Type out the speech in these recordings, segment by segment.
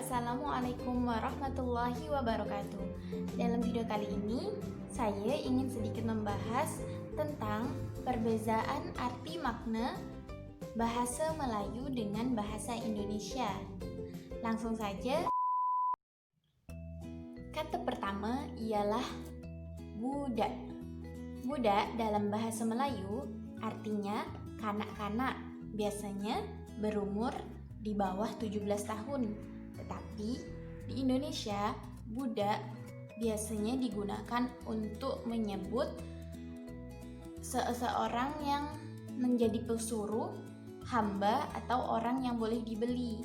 Assalamualaikum warahmatullahi wabarakatuh. Dalam video kali ini, saya ingin sedikit membahas tentang perbezaan arti makna bahasa Melayu dengan bahasa Indonesia. Langsung saja. Kata pertama ialah budak. Budak dalam bahasa Melayu artinya kanak-kanak, biasanya berumur di bawah 17 tahun. Tetapi di Indonesia, budak biasanya digunakan untuk menyebut seseorang yang menjadi pesuruh, hamba, atau orang yang boleh dibeli.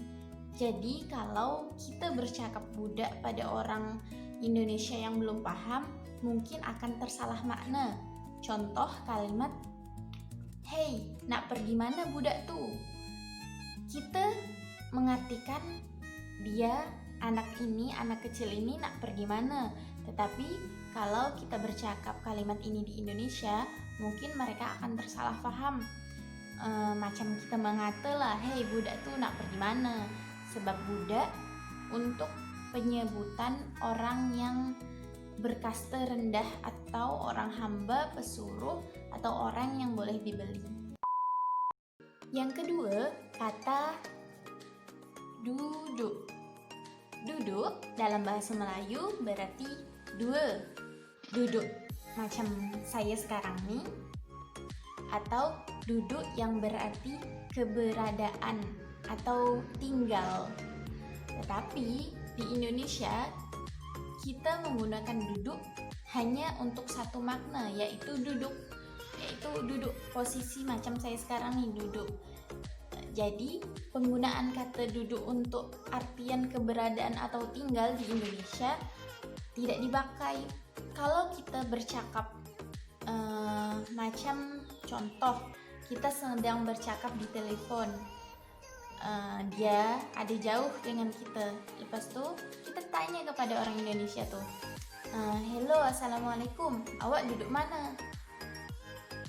Jadi kalau kita bercakap budak pada orang Indonesia yang belum paham, mungkin akan tersalah makna. Contoh kalimat, "Hei, nak pergi mana budak tuh?" Kita mengartikan dia, anak kecil ini nak pergi mana. Tetapi kalau kita bercakap kalimat ini di Indonesia, mungkin mereka akan tersalah paham. Macam kita mengatalah, "Hei budak tuh nak pergi mana?" Sebab budak untuk penyebutan orang yang berkasta rendah atau orang hamba, pesuruh, atau orang yang boleh dibeli. Yang kedua, kata duduk. Duduk dalam bahasa Melayu berarti dua. Duduk macam saya sekarang nih, atau duduk yang berarti keberadaan atau tinggal. Tetapi di Indonesia kita menggunakan duduk hanya untuk satu makna, yaitu duduk posisi macam saya sekarang nih, duduk. Jadi penggunaan kata duduk untuk artian keberadaan atau tinggal di Indonesia tidak dipakai. Kalau kita bercakap macam contoh, kita sedang bercakap di telepon, dia ada jauh dengan kita, lepas tu kita tanya kepada orang Indonesia tuh, "Hello, assalamualaikum, awak duduk mana?"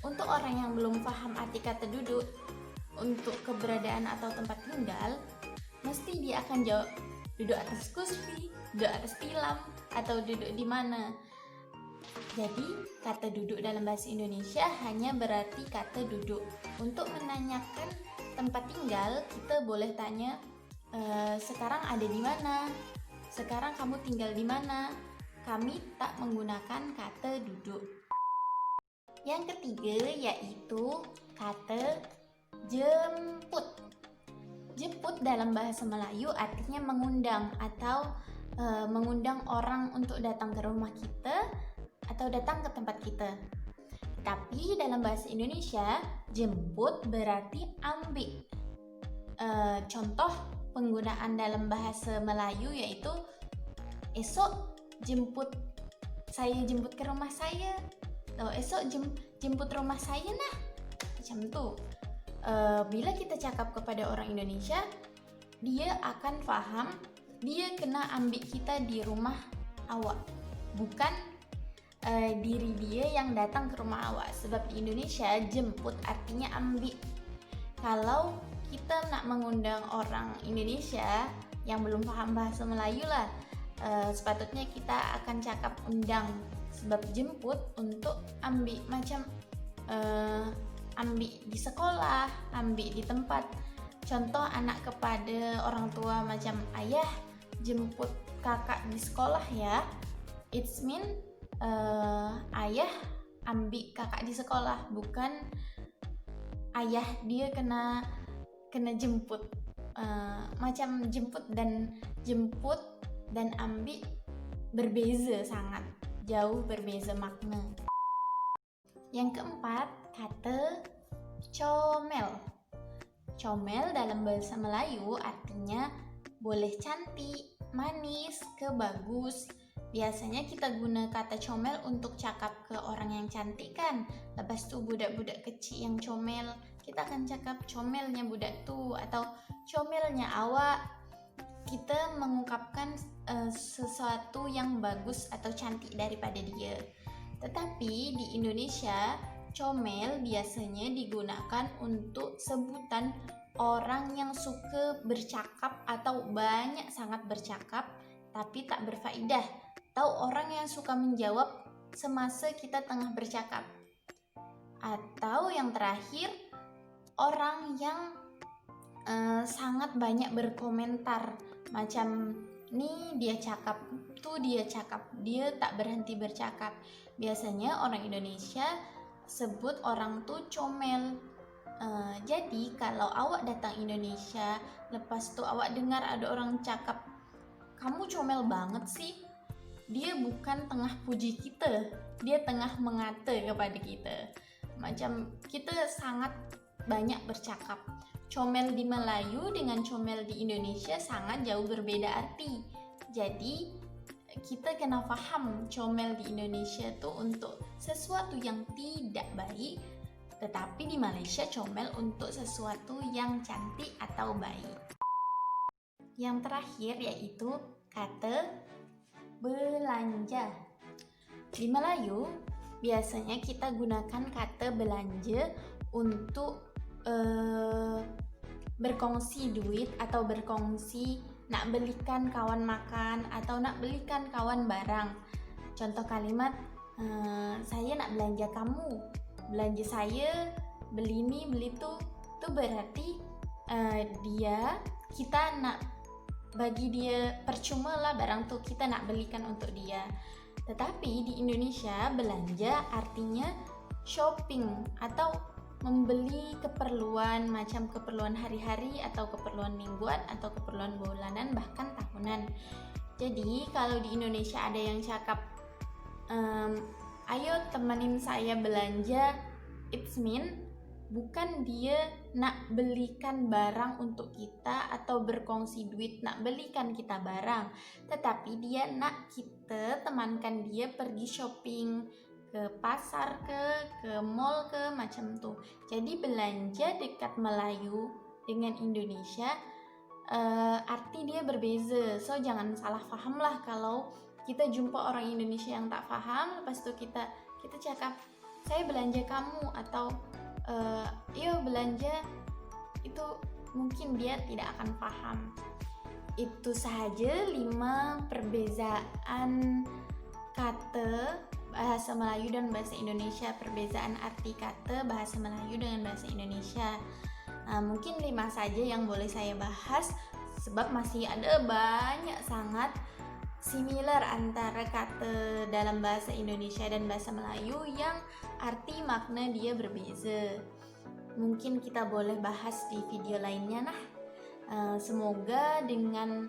Untuk orang yang belum paham arti kata duduk untuk keberadaan atau tempat tinggal, mesti dia akan jawab, "Duduk atas kursi, duduk atas tilam, atau duduk di mana." Jadi kata duduk dalam bahasa Indonesia hanya berarti kata duduk. Untuk menanyakan tempat tinggal, kita boleh tanya, "Sekarang ada di mana? Sekarang kamu tinggal di mana?" Kami tak menggunakan kata duduk. Yang ketiga yaitu kata jemput. Jemput dalam bahasa Melayu artinya mengundang atau mengundang orang untuk datang ke rumah kita atau datang ke tempat kita. Tapi dalam bahasa Indonesia, jemput berarti ambil. Contoh penggunaan dalam bahasa Melayu yaitu, "Esok saya jemput ke rumah saya." Atau "Esok jemput rumah saya nah." Macam tu. Bila kita cakap kepada orang Indonesia, dia akan faham dia kena ambil kita di rumah awak, bukan diri dia yang datang ke rumah awak. Sebab di Indonesia jemput artinya ambil. Kalau kita nak mengundang orang Indonesia yang belum paham bahasa Melayu lah, sepatutnya kita akan cakap undang. Sebab jemput untuk ambil, macam ambil di sekolah, ambil di tempat. Contoh anak kepada orang tua macam, "Ayah jemput kakak di sekolah ya." It's mean ayah ambil kakak di sekolah, bukan ayah dia kena jemput. Macam jemput dan ambil berbeza sangat, jauh berbeza makna. Yang keempat, kata comel. Comel dalam bahasa Melayu artinya boleh cantik, manis, bagus. Biasanya kita guna kata comel untuk cakap ke orang yang cantik kan. Lepas tu budak-budak kecil yang comel, kita akan cakap, "Comelnya budak tu," atau "Comelnya awak." Kita mengungkapkan sesuatu yang bagus atau cantik daripada dia. Tetapi di Indonesia, comel biasanya digunakan untuk sebutan orang yang suka bercakap atau banyak sangat bercakap tapi tak berfaedah, atau orang yang suka menjawab semasa kita tengah bercakap. Atau yang terakhir, orang yang sangat banyak berkomentar, macam nih dia cakap, tuh dia cakap, dia tak berhenti bercakap. Biasanya orang Indonesia sebut orang tuh comel. Jadi kalau awak datang Indonesia, lepas tuh awak dengar ada orang cakap, kamu comel banget sih, dia bukan tengah puji kita, dia tengah mengata kepada kita. Macam kita sangat banyak bercakap. Comel di Melayu dengan comel di Indonesia sangat jauh berbeda arti. Jadi kita kena faham comel di Indonesia tuh untuk sesuatu yang tidak baik, tetapi di Malaysia comel untuk sesuatu yang cantik atau baik. Yang terakhir yaitu kata belanja. Di Melayu biasanya kita gunakan kata belanja untuk berkongsi duit atau berkongsi nak belikan kawan makan atau nak belikan kawan barang. Contoh kalimat, saya nak belanja kamu, belanja saya, beli ini beli itu berarti kita nak bagi dia percuma lah barang tuh, kita nak belikan untuk dia. Tetapi di Indonesia belanja artinya shopping atau membeli keperluan, macam keperluan hari-hari atau keperluan mingguan atau keperluan bulanan bahkan tahunan. Jadi kalau di Indonesia ada yang cakap, ayo temenin saya belanja, it's mean bukan dia nak belikan barang untuk kita atau berkongsi duit nak belikan kita barang, tetapi dia nak kita temankan dia pergi shopping, ke pasar ke mall ke macam tuh. Jadi belanja dekat Melayu dengan Indonesia arti dia berbeza. So jangan salah paham lah kalau kita jumpa orang Indonesia yang tak paham, lepas itu kita cakap saya belanja kamu atau yuk belanja, itu mungkin dia tidak akan paham. Itu saja 5 perbezaan kata bahasa Melayu dan bahasa Indonesia, perbezaan arti kata bahasa Melayu dengan bahasa Indonesia. Mungkin 5 saja yang boleh saya bahas, sebab masih ada banyak sangat similar antara kata dalam bahasa Indonesia dan bahasa Melayu yang arti makna dia berbeza. Mungkin kita boleh bahas di video lainnya nah. Semoga dengan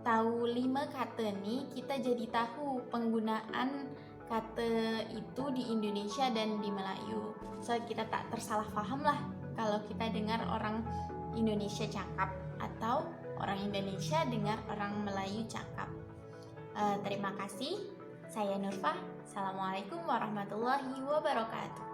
tahu 5 kata nih kita jadi tahu penggunaan kata itu di Indonesia dan di Melayu. So kita tak tersalah paham lah kalau kita dengar orang Indonesia cakap atau orang Indonesia dengar orang Melayu cakap. Terima kasih. Saya Nurfah. Assalamualaikum warahmatullahi wabarakatuh.